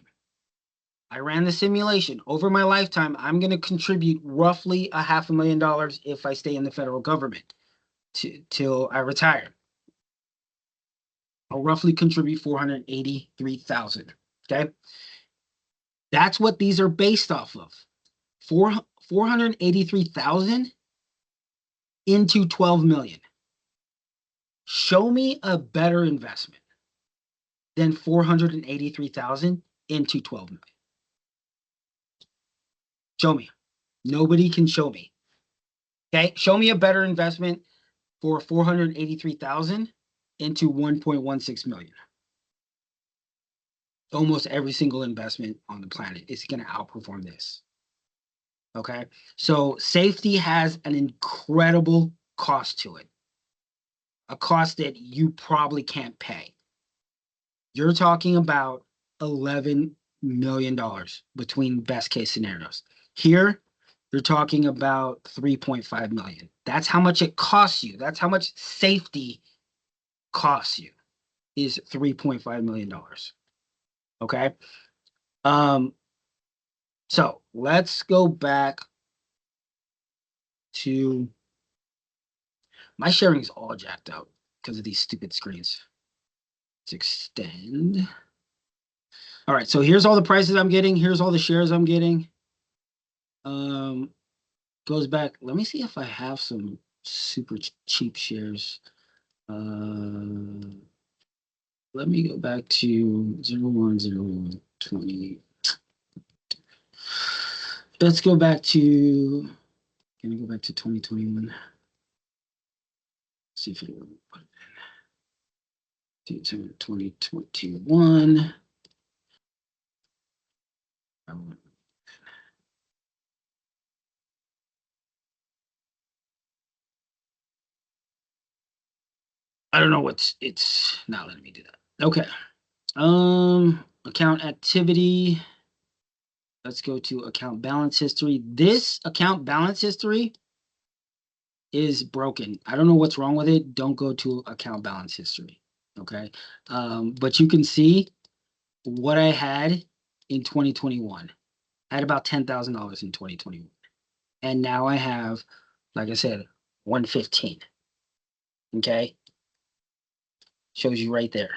I ran the simulation. Over my lifetime, I'm going to contribute roughly $500,000 if I stay in the federal government till I retire. I'll roughly contribute 483,000. Okay, that's what these are based off of. 483,000 into 12 million. Show me a better investment than 483,000 into 12 million. Show me. Nobody can show me. Okay, show me a better investment for 483,000 into 1.16 million. Almost every single investment on the planet is going to outperform this. Okay, so safety has an incredible cost to it, a cost that you probably can't pay. You're talking about $11 million between best case scenarios. Here, you're talking about 3.5 million. That's how much it costs you. That's how much safety costs you, is $3.5 million. Okay. So let's go back to my sharing is all jacked up because of these stupid screens. Let's extend. All right, so here's all the prices I'm getting. Here's all the shares I'm getting. Goes back. Let me see if I have some super cheap shares. Let me go back to 0101. 20. Let's go back to. Can I go back to 2021? See if it will put it in. 2021. I don't know what's it's not letting me do that. Okay. Account activity. Let's go to account balance history. This account balance history is broken. I don't know what's wrong with it. Don't go to account balance history. Okay. But you can see what I had in 2021. I had about $10,000 in 2021. And now I have, like I said, 115. Okay. Shows you right there.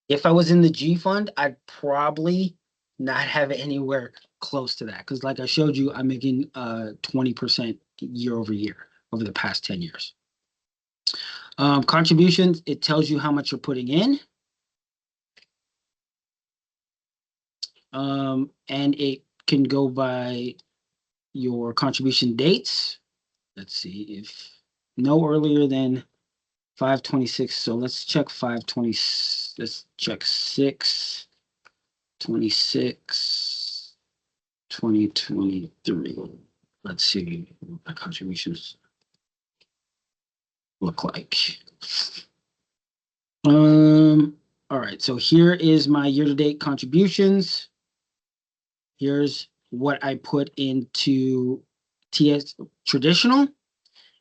If I was in the G fund, I'd probably not have it anywhere close to that. Because like I showed you, I'm making 20% year over year over the past 10 years. Contributions, it tells you how much you're putting in. And it can go by your contribution dates. Let's see if no earlier than 5/26. So let's check 5/20. Let's check 6/26, 2023. Let's see what my contributions look like. All right, so here is my year-to-date contributions. Here's what I put into TS traditional,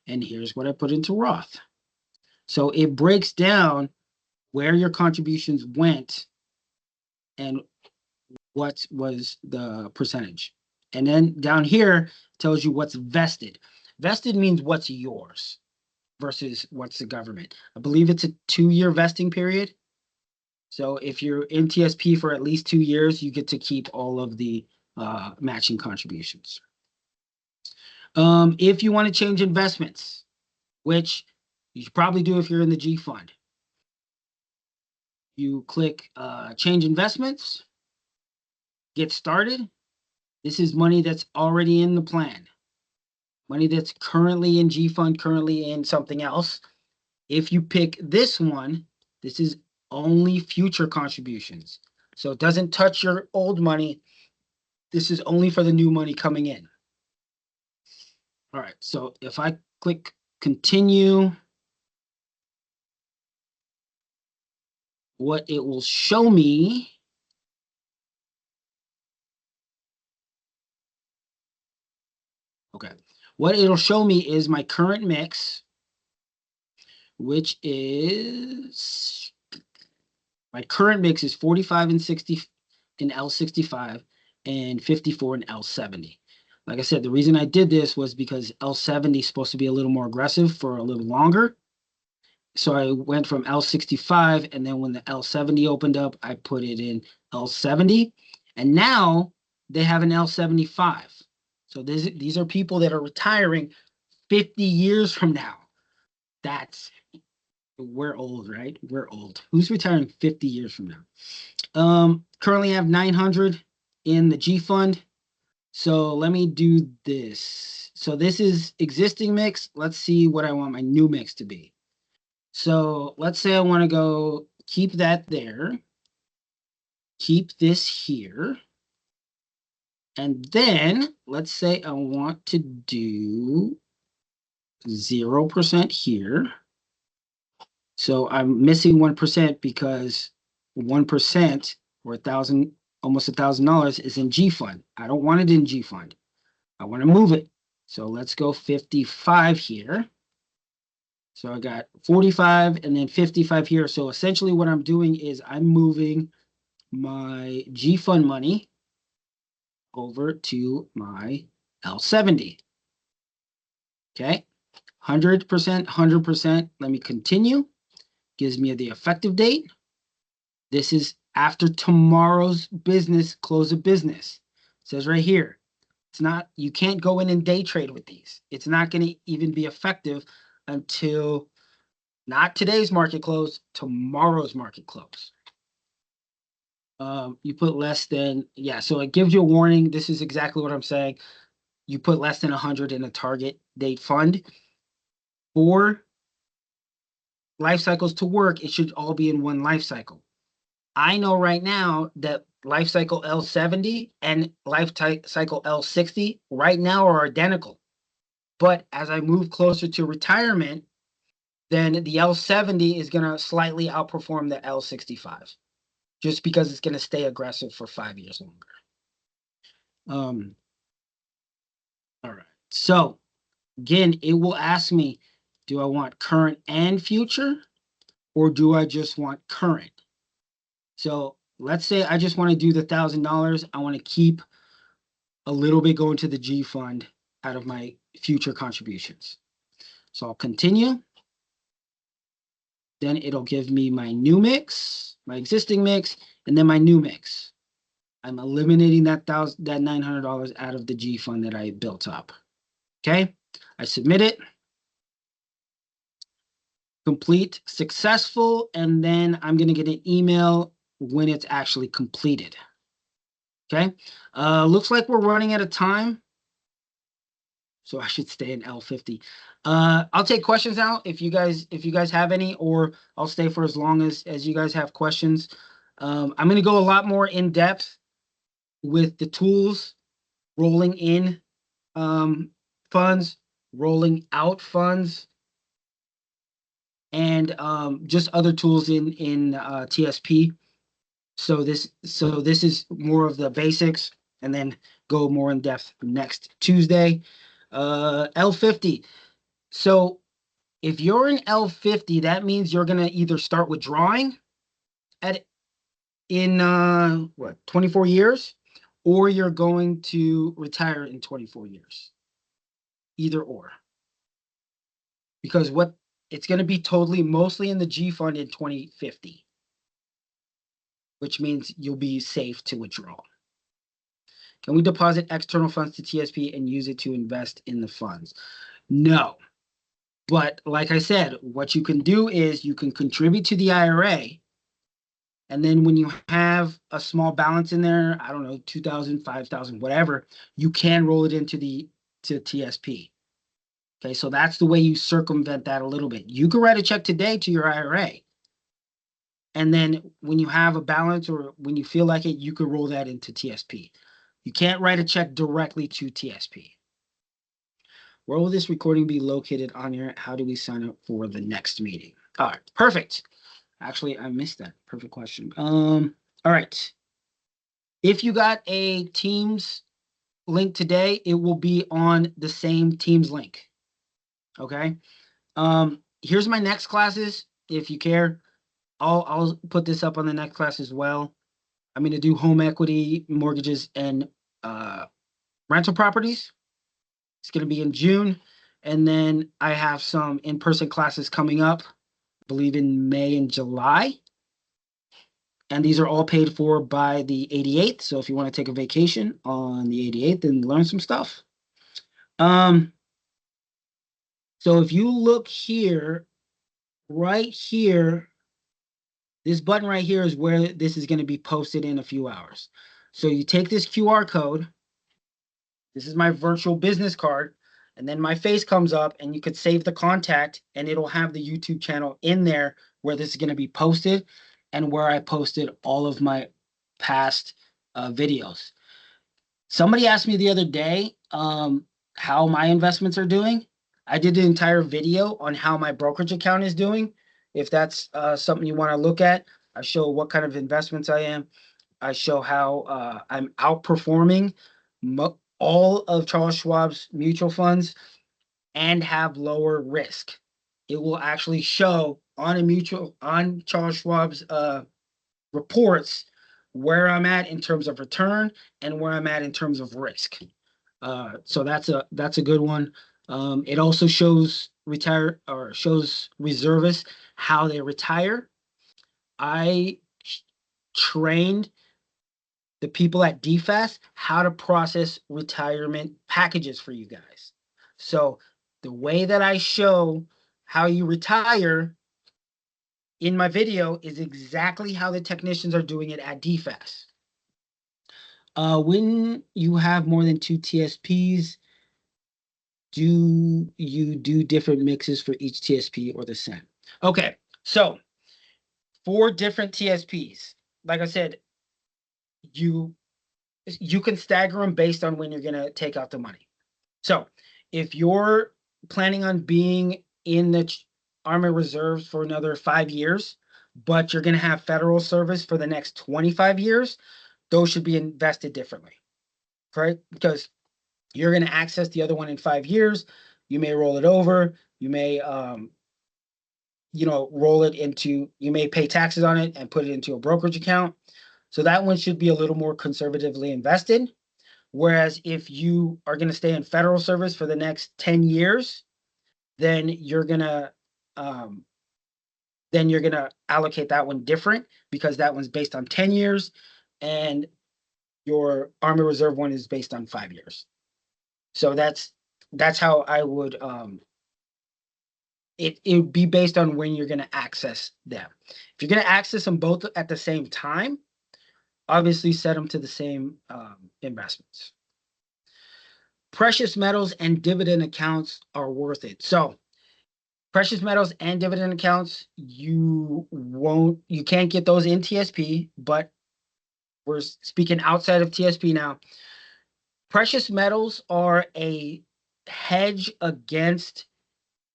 and here's what I put into Roth. So it breaks down where your contributions went and what was the percentage. And then down here tells you what's vested. Vested means what's yours versus what's the government. I believe it's a 2-year vesting period. So if you're in TSP for at least 2 years, you get to keep all of the matching contributions. If you want to change investments, which you should probably do if you're in the G fund, you click change investments, get started. This is money that's already in the plan. Money that's currently in G fund, currently in something else. If you pick this one, this is only future contributions. So it doesn't touch your old money. This is only for the new money coming in. All right, so if I click continue, what it will show me what it'll show me is my current mix, which is my current mix is 45 and 60 in L65 and 54 in L70. Like I said, the reason I did this was because L70 is supposed to be a little more aggressive for a little longer. So I went from L65, and then when the L70 opened up, I put it in L70. And now they have an L75. So these are people that are retiring 50 years from now. We're old, right? We're old. Who's retiring 50 years from now? Currently I have 900 in the G fund. So let me do this. So this is existing mix. Let's see what I want my new mix to be. So let's say I want to go keep that there. Keep this here. And then let's say I want to do 0% here. So I'm missing 1% because 1% or almost $1,000 is in G fund. I don't want it in G fund. I want to move it. So let's go 55 here. So I got 45 and then 55 here. So essentially what I'm doing is I'm moving my G fund money over to my L70. Okay, 100%, 100%. Let me continue. Gives me the effective date. This is after tomorrow's business, close of business. It says right here. It's not, you can't go in and day trade with these. It's not going to even be effective until not today's market close, tomorrow's market close. You put less than, yeah, so it gives you a warning. This is exactly what I'm saying. You put less than 100 in a target date fund. For life cycles to work, it should all be in one life cycle. I know right now that life cycle L70 and life cycle L60 right now are identical. But as I move closer to retirement, then the L70 is going to slightly outperform the L65 just because it's going to stay aggressive for 5 years longer. All right. So again, it will ask me, do I want current and future, or do I just want current? So let's say I just want to do the $1,000. I want to keep a little bit going to the G fund out of my future contributions. So I'll continue. Then it'll give me my new mix, my existing mix, and then my new mix. I'm eliminating that $900 out of the G fund that I built up. Okay, I submit it. Complete successful, and then I'm going to get an email when it's actually completed. Okay, looks like we're running out of time, so I should stay in L50. I'll take questions now if you guys have any, or I'll stay for as long as you guys have questions. I'm going to go a lot more in depth with the tools, rolling in funds, rolling out funds, and just other tools in TSP. So this is more of the basics, and then go more in depth next Tuesday. L50. So if you're in L50, that means you're gonna either start withdrawing at in 24 years, or you're going to retire in 24 years. Either or. Because what it's going to be mostly in the G fund in 2050, which means you'll be safe to withdraw. Can we deposit external funds to TSP and use it to invest in the funds? No. But like I said, what you can do is you can contribute to the IRA. And then when you have a small balance in there, I don't know, 2,000, 5,000, whatever, you can roll it into to TSP. Okay, so that's the way you circumvent that a little bit. You can write a check today to your IRA. And then when you have a balance or when you feel like it, you can roll that into TSP. You can't write a check directly to TSP. Where will this recording be located on here? How do we sign up for the next meeting? All right, perfect. Actually, I missed that. Perfect question. All right. If you got a Teams link today, it will be on the same Teams link. Okay. Here's my next classes. If you care, I'll put this up on the next class as well. I'm going to do home equity, mortgages, and rental properties. It's going to be in June. And then I have some in-person classes coming up, I believe in May and July. And these are all paid for by the 88th. So if you want to take a vacation on the 88th and learn some stuff. So if you look here, right here, this button right here is where this is going to be posted in a few hours. So you take this QR code. This is my virtual business card. And then my face comes up and you could save the contact and it'll have the YouTube channel in there where this is going to be posted and where I posted all of my past videos. Somebody asked me the other day how my investments are doing. I did an entire video on how my brokerage account is doing. If that's something you want to look at, I show what kind of investments I am. I show how I'm outperforming all of Charles Schwab's mutual funds and have lower risk. It will actually show on Charles Schwab's reports where I'm at in terms of return and where I'm at in terms of risk. So that's a good one. It also shows reservists how they retire. I trained the people at DFAS how to process retirement packages for you guys. So the way that I show how you retire in my video is exactly how the technicians are doing it at DFAS. When you have more than 2 TSPs, do you do different mixes for each TSP or the same? Okay, so 4 different TSPs. Like I said, you can stagger them based on when you're going to take out the money. So if you're planning on being in the Army Reserves for another 5 years, but you're going to have federal service for the next 25 years, those should be invested differently, right? Because you're going to access the other one in 5 years. You may roll it over. You may, roll it into, you may pay taxes on it and put it into a brokerage account. So that one should be a little more conservatively invested. Whereas if you are going to stay in federal service for the next 10 years, then you're going to allocate that one different, because that one's based on 10 years and your Army Reserve one is based on 5 years. So that's how I would it would be based on when you're going to access them. If you're going to access them both at the same time, obviously set them to the same investments. Precious metals and dividend accounts are worth it. So precious metals and dividend accounts, you can't get those in TSP, but we're speaking outside of TSP now. Precious metals are a hedge against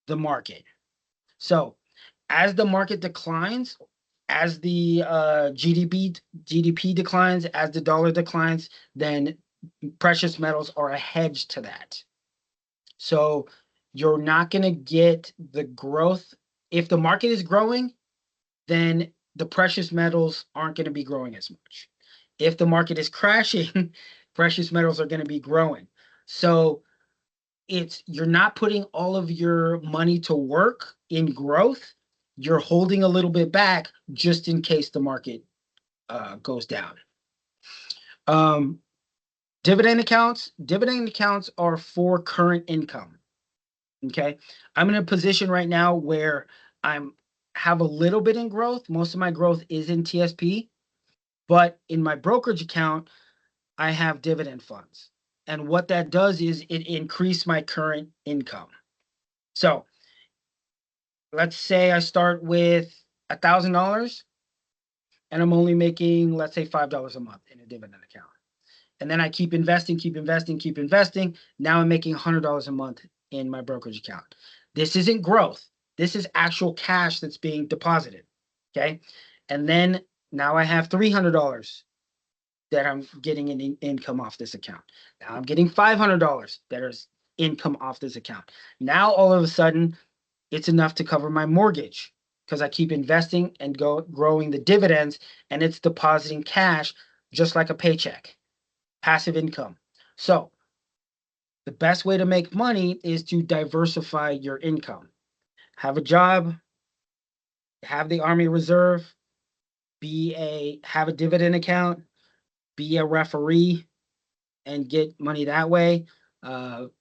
the market. So as the market declines, as the GDP declines, as the dollar declines, then precious metals are a hedge to that. So you're not going to get the growth. If the market is growing, then the precious metals aren't going to be growing as much. If the market is crashing, precious metals are going to be growing. So you're not putting all of your money to work in growth. You're holding a little bit back just in case the market goes down. Dividend accounts are for current income. Okay, I'm in a position right now where I'm have a little bit in growth. Most of my growth is in TSP, but in my brokerage account, I have dividend funds. And what that does is it increases my current income. So let's say I start with $1,000 and I'm only making, let's say, $5 a month in a dividend account. And then I keep investing. Now I'm making $100 a month in my brokerage account. This isn't growth. This is actual cash that's being deposited. Okay. And then now I have $300 that I'm getting in income off this account. Now I'm getting $500 that is income off this account. Now all of a sudden, it's enough to cover my mortgage because I keep investing and growing the dividends, and it's depositing cash just like a paycheck. Passive income. So the best way to make money is to diversify your income. Have a job, have the Army Reserve, have a dividend account, be a referee, and get money that way.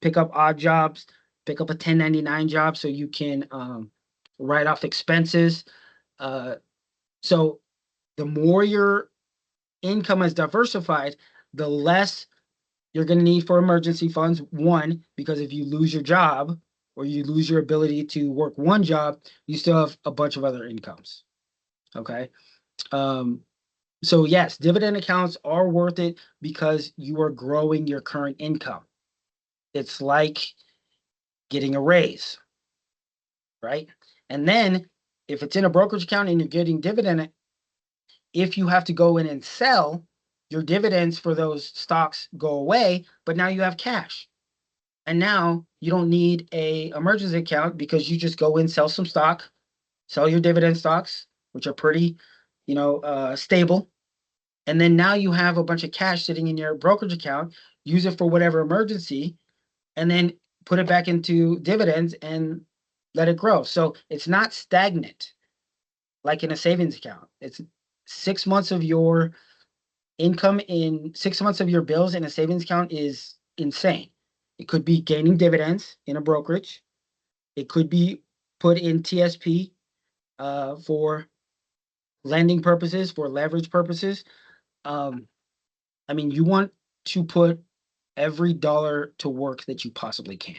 Pick up odd jobs, pick up a 1099 job so you can write off expenses. So the more your income is diversified, the less you're going to need for emergency funds. One, because if you lose your job or you lose your ability to work one job, you still have a bunch of other incomes. Okay. So yes, dividend accounts are worth it because you are growing your current income. It's like getting a raise, right? And then if it's in a brokerage account and you're getting dividend, if you have to go in and sell, your dividends for those stocks go away, but now you have cash. And now you don't need a emergency account because you just go in, sell some stock, sell your dividend stocks, which are pretty, stable. And then now you have a bunch of cash sitting in your brokerage account, use it for whatever emergency, and then put it back into dividends and let it grow. So it's not stagnant like in a savings account. It's 6 months of your income in 6 months of your bills in a savings account is insane. It could be gaining dividends in a brokerage. It could be put in TSP for lending purposes, for leverage purposes. Um, I mean, you want to put every dollar to work that you possibly can.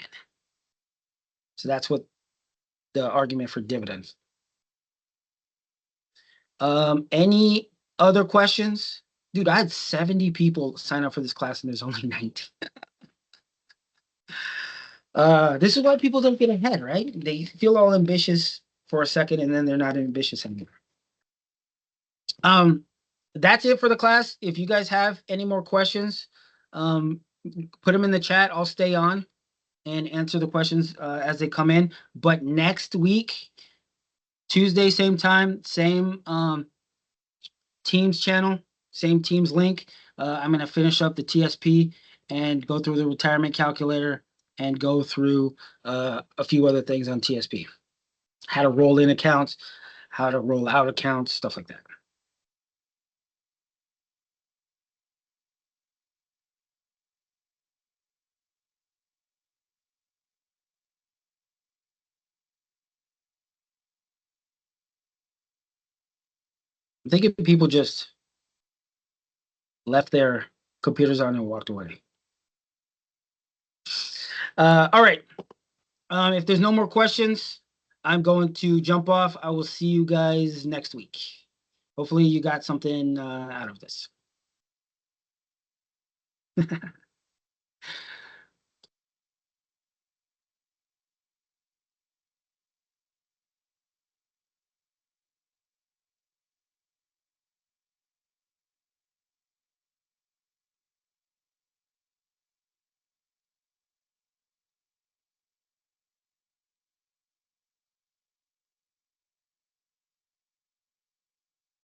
So that's what the argument for dividends. Any other questions? Dude, I had 70 people sign up for this class and there's only 19. This is why people don't get ahead, right? They feel all ambitious for a second and then they're not ambitious anymore. Um, that's it for the class. If you guys have any more questions, um, put them in the chat. I'll stay on and answer the questions as they come in. But next week, Tuesday, same time, same Teams channel, same Teams link. I'm going to finish up the TSP and go through the retirement calculator and go through a few other things on TSP. How to roll in accounts, how to roll out accounts, stuff like that. I'm thinking people just left their computers on and walked away. All right. If there's no more questions, I'm going to jump off. I will see you guys next week. Hopefully you got something out of this.